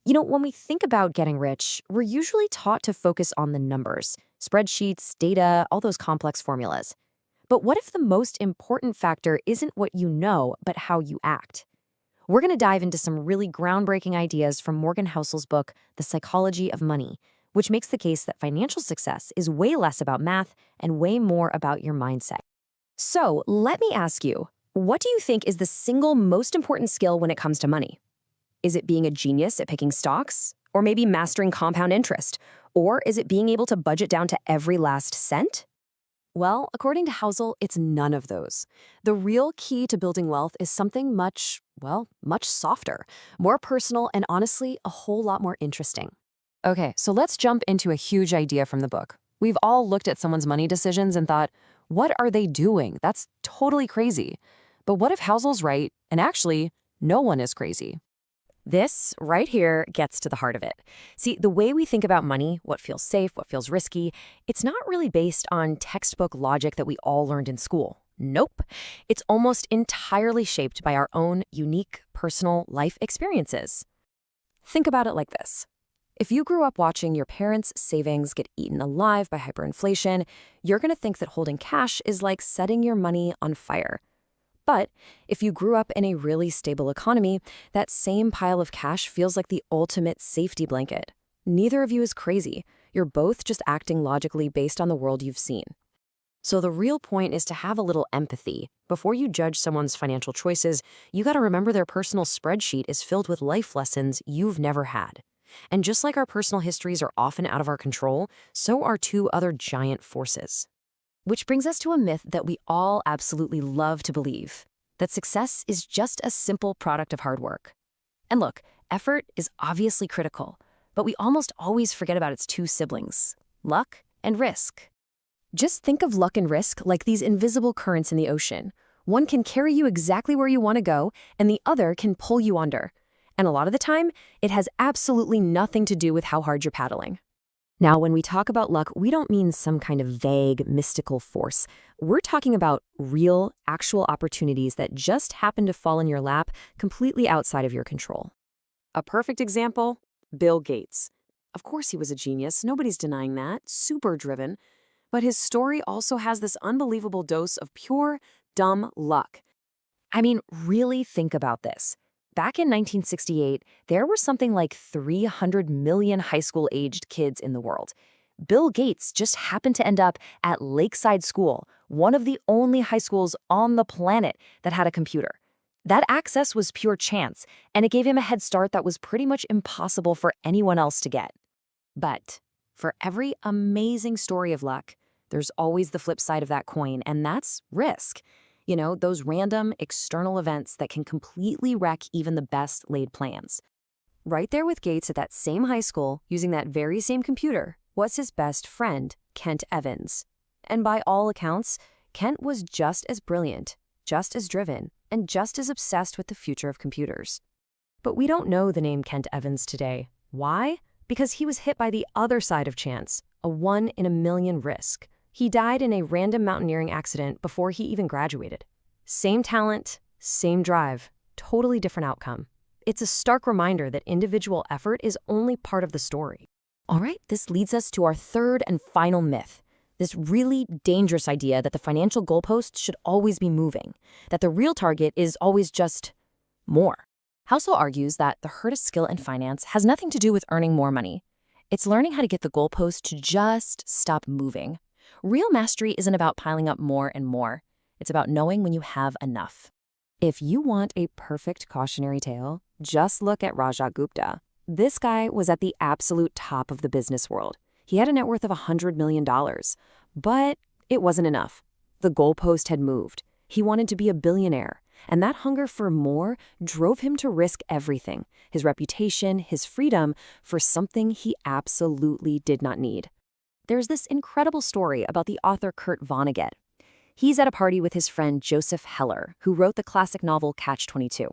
When we think about getting rich, we're usually taught to focus on the numbers, spreadsheets, data, all those complex formulas. But what if the most important factor isn't what you know, but how you act? We're going to dive into some really groundbreaking ideas from Morgan Housel's book, The Psychology of Money, which makes the case that financial success is way less about math and way more about your mindset. So let me ask you, what do you think is the single most important skill when it comes to money? Is it being a genius at picking stocks? Or maybe mastering compound interest? Or is it being able to budget down to every last cent? Well, according to Housel, it's none of those. The real key to building wealth is something much softer, more personal, and honestly, a whole lot more interesting. Okay, so let's jump into a huge idea from the book. We've all looked at someone's money decisions and thought, what are they doing? That's totally crazy. But what if Housel's right, and actually, no one is crazy? This right here gets to the heart of it. See, the way we think about money, what feels safe, what feels risky, it's not really based on textbook logic that we all learned in school. Nope. It's almost entirely shaped by our own unique personal life experiences. Think about it like this. If you grew up watching your parents' savings get eaten alive by hyperinflation, you're going to think that holding cash is like setting your money on fire. But if you grew up in a really stable economy, that same pile of cash feels like the ultimate safety blanket. Neither of you is crazy. You're both just acting logically based on the world you've seen. So the real point is to have a little empathy. Before you judge someone's financial choices, you got to remember their personal spreadsheet is filled with life lessons you've never had. And just like our personal histories are often out of our control, so are two other giant forces. Which brings us to a myth that we all absolutely love to believe, that success is just a simple product of hard work. And look, effort is obviously critical, but we almost always forget about its two siblings, luck and risk. Just think of luck and risk like these invisible currents in the ocean. One can carry you exactly where you want to go, and the other can pull you under. And a lot of the time, it has absolutely nothing to do with how hard you're paddling. Now, when we talk about luck, we don't mean some kind of vague, mystical force. We're talking about real, actual opportunities that just happen to fall in your lap completely outside of your control. A perfect example, Bill Gates. Of course he was a genius, nobody's denying that, super driven. But his story also has this unbelievable dose of pure, dumb luck. I mean, really think about this. Back in 1968, there were something like 300 million high school-aged kids in the world. Bill Gates just happened to end up at Lakeside School, one of the only high schools on the planet that had a computer. That access was pure chance, and it gave him a head start that was pretty much impossible for anyone else to get. But for every amazing story of luck, there's always the flip side of that coin, and that's risk. Those random external events that can completely wreck even the best laid plans. Right there with Gates at that same high school, using that very same computer, was his best friend, Kent Evans. And by all accounts, Kent was just as brilliant, just as driven, and just as obsessed with the future of computers. But we don't know the name Kent Evans today. Why? Because he was hit by the other side of chance, a 1 in a million risk. He died in a random mountaineering accident before he even graduated. Same talent, same drive, totally different outcome. It's a stark reminder that individual effort is only part of the story. All right, this leads us to our third and final myth. This really dangerous idea that the financial goalpost should always be moving, that the real target is always just more. Housel argues that the hardest skill in finance has nothing to do with earning more money. It's learning how to get the goalpost to just stop moving. Real mastery isn't about piling up more and more. It's about knowing when you have enough. If you want a perfect cautionary tale, just look at Raja Gupta. This guy was at the absolute top of the business world. He had a net worth of $100 million, but it wasn't enough. The goalpost had moved. He wanted to be a billionaire, and that hunger for more drove him to risk everything, his reputation, his freedom, for something he absolutely did not need. There's this incredible story about the author Kurt Vonnegut. He's at a party with his friend Joseph Heller, who wrote the classic novel Catch-22.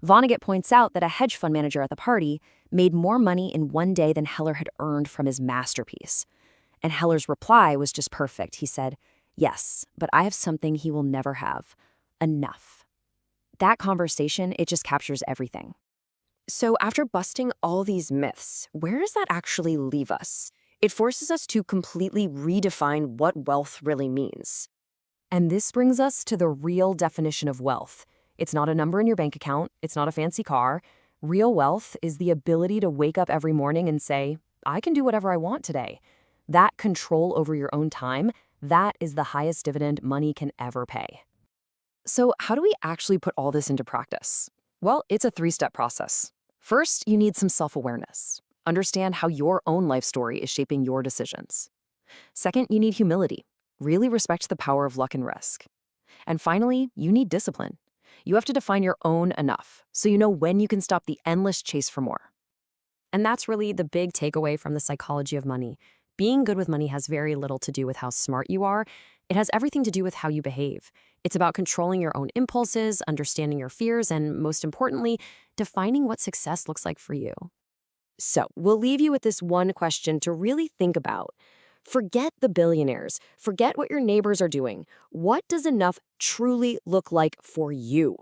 Vonnegut points out that a hedge fund manager at the party made more money in one day than Heller had earned from his masterpiece. And Heller's reply was just perfect. He said, "Yes, but I have something he will never have. Enough." That conversation, it just captures everything. So, after busting all these myths, where does that actually leave us? It forces us to completely redefine what wealth really means. And this brings us to the real definition of wealth. It's not a number in your bank account, it's not a fancy car. Real wealth is the ability to wake up every morning and say, I can do whatever I want today. That control over your own time, that is the highest dividend money can ever pay. So, how do we actually put all this into practice? Well, it's a three-step process. First, you need some self-awareness. Understand how your own life story is shaping your decisions. Second, you need humility. Really respect the power of luck and risk. And finally, you need discipline. You have to define your own enough so you know when you can stop the endless chase for more. And that's really the big takeaway from the psychology of money. Being good with money has very little to do with how smart you are. It has everything to do with how you behave. It's about controlling your own impulses, understanding your fears, and most importantly, defining what success looks like for you. So, we'll leave you with this one question to really think about. Forget the billionaires. Forget what your neighbors are doing. What does enough truly look like for you?